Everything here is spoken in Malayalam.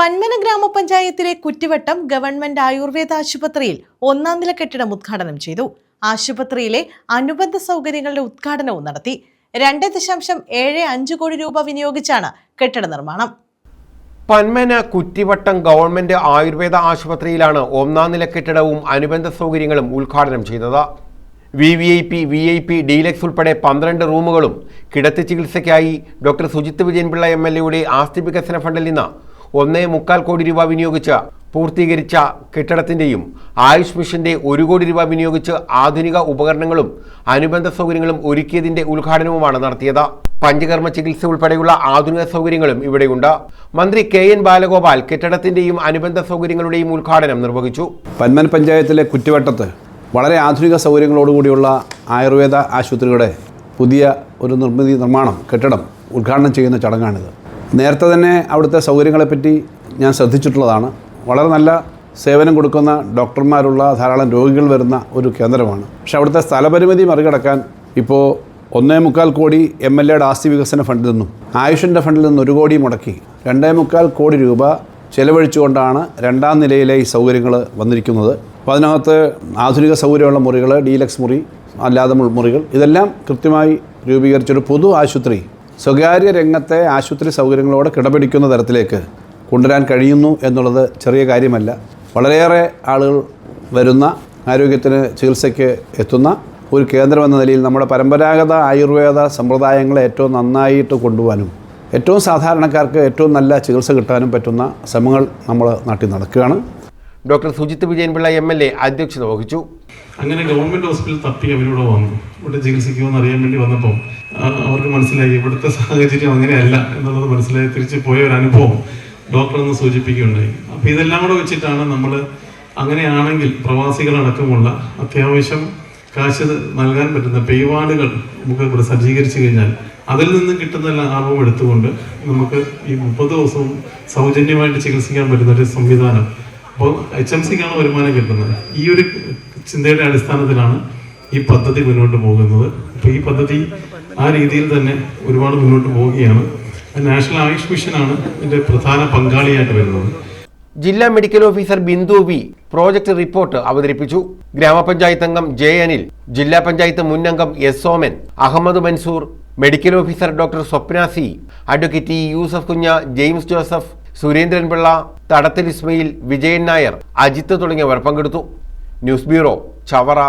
പന്മന ഗ്രാമപഞ്ചായത്തിലെ കുറ്റിവട്ടം ഗവൺമെന്റ് ആയുർവേദ ആശുപത്രിയിൽ ഒന്നാം നില കെട്ടിടം ഉദ്ഘാടനം ചെയ്തു. ആശുപത്രിയിലെ അനുബന്ധ സൗകര്യങ്ങളുടെ ഉദ്ഘാടനവും നടത്തി. 2.75 കോടി രൂപ വിനിയോഗിച്ചാണ് കെട്ടിട നിർമ്മാണം. പന്മന കുറ്റിവട്ടം ഗവൺമെന്റ് ആയുർവേദ ആശുപത്രിയിലാണ് ഒന്നാം നില കെട്ടിടവും അനുബന്ധ സൗകര്യങ്ങളും ഉദ്ഘാടനം ചെയ്തത്. VIP ഡീലക്സ് ഉൾപ്പെടെ 12 റൂമുകളും കിടത്തി ചികിത്സയ്ക്കായി ഡോക്ടർ സുജിത്ത് വിജയൻപിള്ള MLA ആസ്തി വികസന ഫണ്ടിൽ നിന്ന് 1.25 കോടി രൂപ വിനിയോഗിച്ച് പൂർത്തീകരിച്ച കെട്ടിടത്തിന്റെയും ആയുഷ് മിഷന്റെ 1 കോടി രൂപ വിനിയോഗിച്ച് ആധുനിക ഉപകരണങ്ങളും അനുബന്ധ സൗകര്യങ്ങളും ഒരുക്കിയതിന്റെ ഉദ്ഘാടനവുമാണ് നടത്തിയത്. പഞ്ചകർമ്മ ചികിത്സ ഉൾപ്പെടെയുള്ള ആധുനിക സൗകര്യങ്ങളും ഇവിടെയുണ്ട്. മന്ത്രി KN ബാലഗോപാൽ കെട്ടിടത്തിന്റെയും അനുബന്ധ സൗകര്യങ്ങളുടെയും ഉദ്ഘാടനം നിർവഹിച്ചു. പന്മന പഞ്ചായത്തിലെ കുറ്റിവട്ടത്ത് വളരെ ആധുനിക സൗകര്യങ്ങളോടുകൂടിയുള്ള ആയുർവേദ ആശുപത്രിയുടെ പുതിയ ഒരു നിർമ്മാണം കെട്ടിടം ഉദ്ഘാടനം ചെയ്യുന്ന ചടങ്ങാണിത്. നേരത്തെ തന്നെ അവിടുത്തെ സൗകര്യങ്ങളെപ്പറ്റി ഞാൻ ശ്രദ്ധിച്ചിട്ടുള്ളതാണ്. വളരെ നല്ല സേവനം കൊടുക്കുന്ന ഡോക്ടർമാരുള്ള ധാരാളം രോഗികൾ വരുന്ന ഒരു കേന്ദ്രമാണ്. പക്ഷേ അവിടുത്തെ സ്ഥലപരിമിതി മറികടക്കാൻ ഇപ്പോൾ 1.25 കോടി MLAയുടെ ആസ്തി വികസന ഫണ്ടിൽ നിന്നും ആയുഷിൻ്റെ ഫണ്ടിൽ നിന്ന് 1 കോടി മുടക്കി 2.25 കോടി രൂപ ചെലവഴിച്ചുകൊണ്ടാണ് രണ്ടാം നിലയിലെ ഈ സൗകര്യങ്ങൾ വന്നിരിക്കുന്നത്. അപ്പോൾ അതിനകത്ത് ആധുനിക സൗകര്യമുള്ള മുറികൾ, ഡീലക്സ് മുറി, അല്ലാതെ മുറികൾ, ഇതെല്ലാം കൃത്യമായി രൂപീകരിച്ചൊരു പൊതു ആശുപത്രി സ്വകാര്യ രംഗത്തെ ആശുപത്രി സൗകര്യങ്ങളോട് കിടപിടിക്കുന്ന തരത്തിലേക്ക് കൊണ്ടുവരാൻ കഴിയുന്നു എന്നുള്ളത് ചെറിയ കാര്യമല്ല. വളരെയേറെ ആളുകൾ വരുന്ന ആരോഗ്യത്തിന് ചികിത്സയ്ക്ക് എത്തുന്ന ഒരു കേന്ദ്രം എന്ന നിലയിൽ നമ്മുടെ പരമ്പരാഗത ആയുർവേദ സമ്പ്രദായങ്ങളെ ഏറ്റവും നന്നായിട്ട് കൊണ്ടുപോകാനും ഏറ്റവും സാധാരണക്കാർക്ക് ഏറ്റവും നല്ല ചികിത്സ കിട്ടാനും പറ്റുന്ന ശ്രമങ്ങൾ നമ്മൾ നാട്ടിൽ നടക്കുകയാണ്. ഡോക്ടർ സുജിത്ത് വിജയൻപിള്ള MLA അധ്യക്ഷത വഹിച്ചു. അങ്ങനെ ഗവൺമെന്റ് ഹോസ്പിറ്റൽ തപ്പി അവരിവിടെ വന്നു. ഇവിടെ ചികിത്സിക്കുമെന്ന് അറിയാൻ വേണ്ടി വന്നപ്പോൾ അവർക്ക് മനസ്സിലായി ഇവിടുത്തെ സാഹചര്യം അങ്ങനെയല്ല എന്നുള്ളത് മനസ്സിലായി. തിരിച്ചു പോയ ഒരു അനുഭവം ഡോക്ടർ ഒന്ന് സൂചിപ്പിക്കുകയുണ്ടായി. അപ്പോൾ ഇതെല്ലാം കൂടെ വെച്ചിട്ടാണ് നമ്മൾ അങ്ങനെയാണെങ്കിൽ പ്രവാസികളടക്കമുള്ള അത്യാവശ്യം കാശ് നൽകാൻ പറ്റുന്ന പേയ്വാർഡുകൾ നമുക്ക് ഇവിടെ സജ്ജീകരിച്ചു കഴിഞ്ഞാൽ അതിൽ നിന്ന് കിട്ടുന്ന ലാഭം എടുത്തുകൊണ്ട് നമുക്ക് ഈ 30 ദിവസവും സൗജന്യമായിട്ട് ചികിത്സിക്കാൻ പറ്റുന്നൊരു സംവിധാനം. അപ്പോൾ HMCക്കാണ് വരുമാനം കിട്ടുന്നത്. ഈ ഒരു ചിന്തയുടെ അടിസ്ഥാനത്തിലാണ് ഈ പദ്ധതി മുന്നോട്ട് പോകുന്നത്. അപ്പോൾ ഈ പദ്ധതി ആ രീതിയിൽ തന്നെ ഒരുപാട് മുന്നോട്ട് പോവുകയാണ്. നാഷണൽ ആയുഷ് മിഷനാണ് ഇതിൻ്റെ പ്രധാന പങ്കാളിയായിട്ട് വരുന്നത്. ജില്ലാ medical officer Bindu V project report അവതരിപ്പിച്ചു. ഗ്രാമപഞ്ചായത്ത് അംഗം J Anil, ജില്ലാ പഞ്ചായത്ത് മുൻ അംഗം S Somen, Ahammed Mansoor, medical officer doctor Swapna C, advocate Yusuf Kunja, James Joseph, Surendran Pillai, തടത്തിൽ ഇസ്മയിൽ, വിജയൻ നായർ, അജിത്ത് തുടങ്ങിയവർ പങ്കെടുത്തു. News bureau, Chavara.